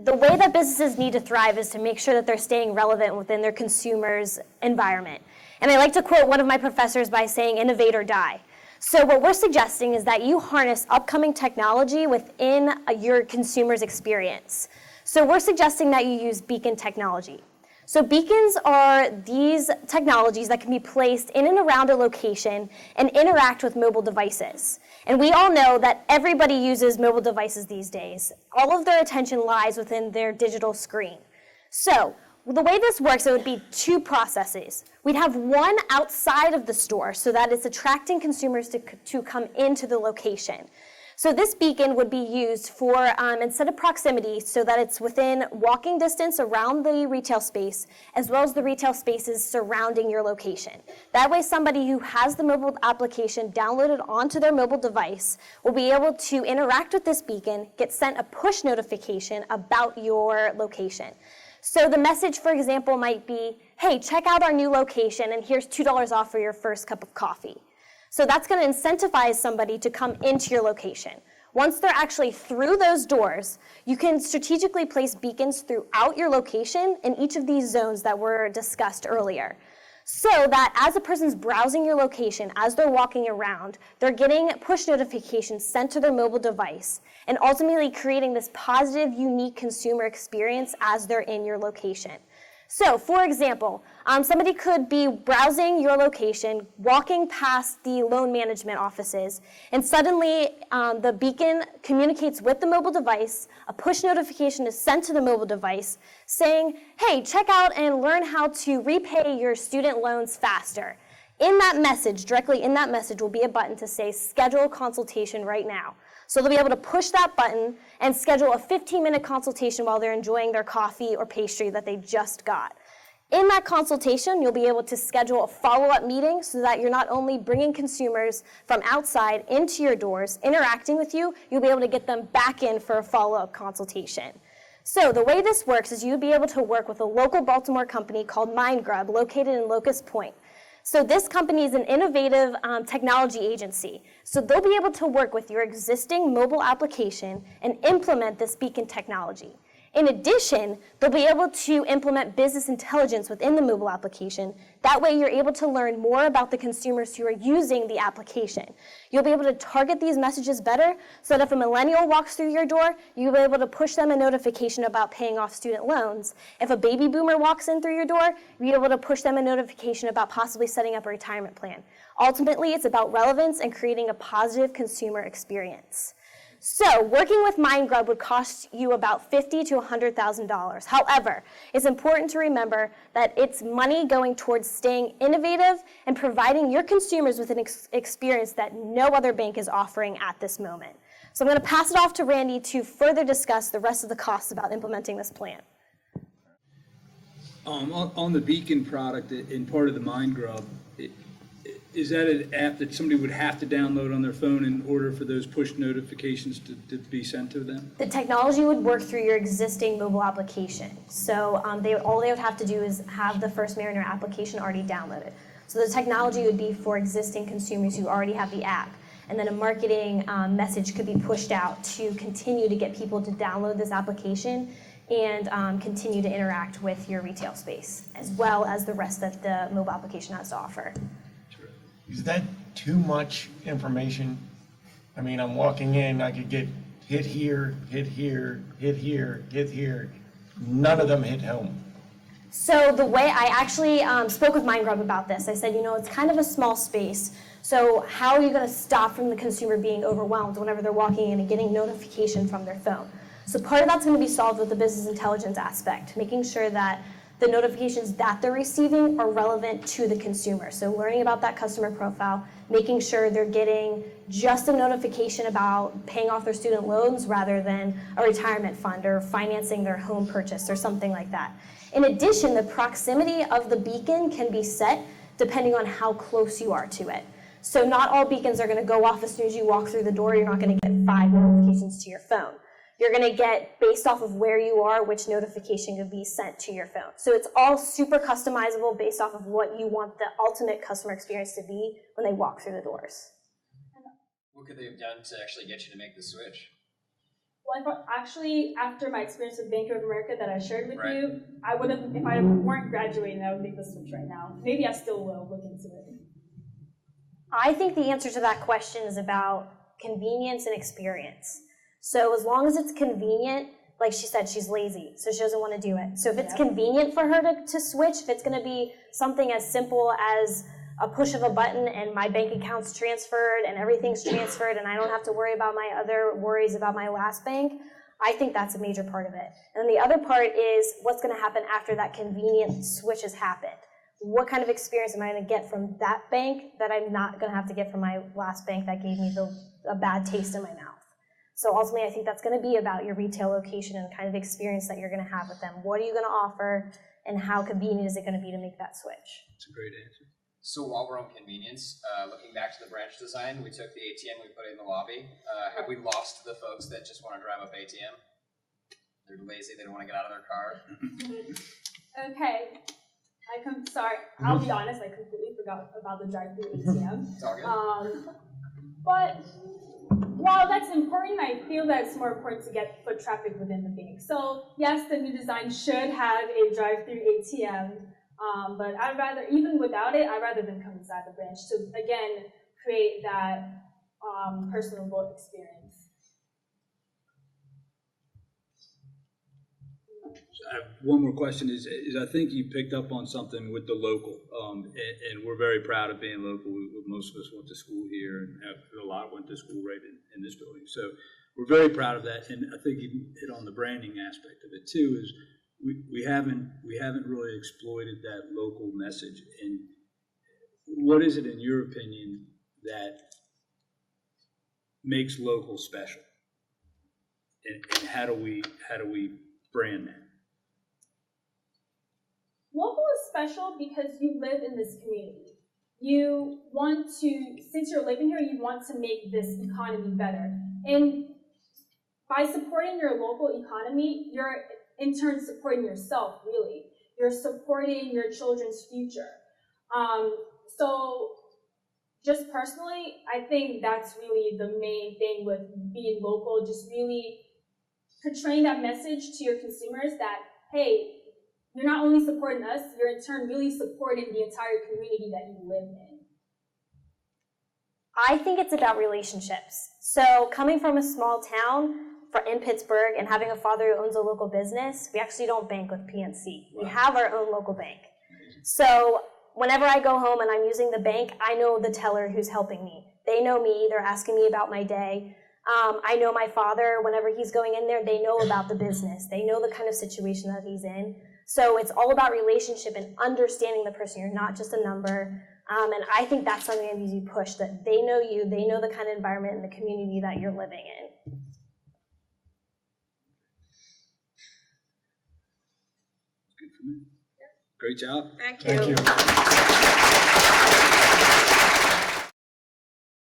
the way that businesses need to thrive is to make sure that they're staying relevant within their consumers' environment. And I like to quote one of my professors by saying, innovate or die. So what we're suggesting is that you harness upcoming technology within your consumer's experience. So we're suggesting that you use beacon technology. So beacons are these technologies that can be placed in and around a location and interact with mobile devices. And we all know that everybody uses mobile devices these days. All of their attention lies within their digital screen. So the way this works, it would be two processes. We'd have one outside of the store so that it's attracting consumers to come into the location. So this beacon would be used for instead of proximity so that it's within walking distance around the retail space as well as the retail spaces surrounding your location. That way somebody who has the mobile application downloaded onto their mobile device will be able to interact with this beacon, get sent a push notification about your location. So the message, for example, might be, hey, check out our new location and here's $2 off for your first cup of coffee. So that's going to incentivize somebody to come into your location. Once they're actually through those doors, you can strategically place beacons throughout your location in each of these zones that were discussed earlier. So that as a person's browsing your location, as they're walking around, they're getting push notifications sent to their mobile device and ultimately creating this positive, unique consumer experience as they're in your location. So, for example, somebody could be browsing your location, walking past the loan management offices, and suddenly the beacon communicates with the mobile device. A push notification is sent to the mobile device saying, hey, check out and learn how to repay your student loans faster. In that message, directly in that message, will be a button to say, schedule a consultation right now. So they'll be able to push that button and schedule a 15-minute consultation while they're enjoying their coffee or pastry that they just got. In that consultation, you'll be able to schedule a follow-up meeting so that you're not only bringing consumers from outside into your doors, interacting with you, you'll be able to get them back in for a follow-up consultation. So the way this works is you'll be able to work with a local Baltimore company called MindGrub located in Locust Point. So this company is an innovative technology agency. So they'll be able to work with your existing mobile application and implement this beacon technology. In addition, they'll be able to implement business intelligence within the mobile application. That way you're able to learn more about the consumers who are using the application. You'll be able to target these messages better so that if a millennial walks through your door, you'll be able to push them a notification about paying off student loans. If a baby boomer walks in through your door, you'll be able to push them a notification about possibly setting up a retirement plan. Ultimately, it's about relevance and creating a positive consumer experience. So working with MindGrub would cost you about $50,000 to $100,000. However, it's important to remember that it's money going towards staying innovative and providing your consumers with an experience that no other bank is offering at this moment. So I'm going to pass it off to Randy to further discuss the rest of the costs about implementing this plan. On the Beacon product, in part of the MindGrub, is that an app that somebody would have to download on their phone in order for those push notifications to be sent to them? The technology would work through your existing mobile application. So all they would have to do is have the First Mariner application already downloaded. So the technology would be for existing consumers who already have the app. And then a marketing message could be pushed out to continue to get people to download this application and continue to interact with your retail space, as well as the rest that the mobile application has to offer. Is that too much information? I mean, I'm walking in, I could get hit here, hit here, hit here, hit here. None of them hit home. So the way I actually spoke with MindGrub about this, I said, it's kind of a small space. So how are you going to stop from the consumer being overwhelmed whenever they're walking in and getting notification from their phone? So part of that's going to be solved with the business intelligence aspect, making sure that the notifications that they're receiving are relevant to the consumer. So learning about that customer profile, making sure they're getting just a notification about paying off their student loans rather than a retirement fund or financing their home purchase or something like that. In addition, the proximity of the beacon can be set depending on how close you are to it. So not all beacons are going to go off as soon as you walk through the door. You're not going to get 5 notifications to your phone. You're going to get, based off of where you are, which notification could be sent to your phone. So it's all super customizable based off of what you want the ultimate customer experience to be when they walk through the doors. What could they have done to actually get you to make the switch? Well, I thought actually, after my experience with Bank of America that I shared with Right. you, I would have, if I weren't graduating, I would make the switch right now. Maybe I still will look into it. I think the answer to that question is about convenience and experience. So as long as it's convenient, like she said, she's lazy, so she doesn't want to do it. So if it's convenient for her to switch, if it's going to be something as simple as a push of a button and my bank account's transferred and everything's transferred and I don't have to worry about my other worries about my last bank, I think that's a major part of it. And the other part is what's going to happen after that convenient switch has happened. What kind of experience am I going to get from that bank that I'm not going to have to get from my last bank that gave me a bad taste in my mouth? So ultimately, I think that's going to be about your retail location and the kind of experience that you're going to have with them. What are you going to offer, and how convenient is it going to be to make that switch? That's a great answer. So while we're on convenience, looking back to the branch design, we took the ATM, we put it in the lobby. Have we lost the folks that just want to drive up ATM? They're lazy, they don't want to get out of their car. Okay, sorry, I'll be honest, I completely forgot about the drive-through ATM. It's all good. But while that's important, I feel that it's more important to get foot traffic within the bank. So yes, the new design should have a drive-through ATM, but I'd rather, even without it, I'd rather them come inside the branch to, again, create that personable experience. I have one more question is I think you picked up on something with the local, and we're very proud of being local. Most of us went to school here, and a lot went to school right in this building. So we're very proud of that, and I think you hit on the branding aspect of it too. Is we haven't really exploited that local message. And what is it, in your opinion, that makes local special? And how do we brand that? Local is special because you live in this community. You want to, since you're living here, you want to make this economy better. And by supporting your local economy, you're in turn supporting yourself, really. You're supporting your children's future. So just personally, I think that's really the main thing with being local, just really portraying that message to your consumers that, hey, you're not only supporting us, you're in turn really supporting the entire community that you live in. I think it's about relationships. So coming from a small town in Pittsburgh and having a father who owns a local business, we actually don't bank with PNC. We have our own local bank. So whenever I go home and I'm using the bank, I know the teller who's helping me. They know me, they're asking me about my day. I know my father, whenever he's going in there, they know about the business. They know the kind of situation that he's in. So it's all about relationship and understanding the person. You're not just a number. And I think that's something that needs to be pushed, that they know you, they know the kind of environment and the community that you're living in. Good for me. Great job. Thank you. Thank you.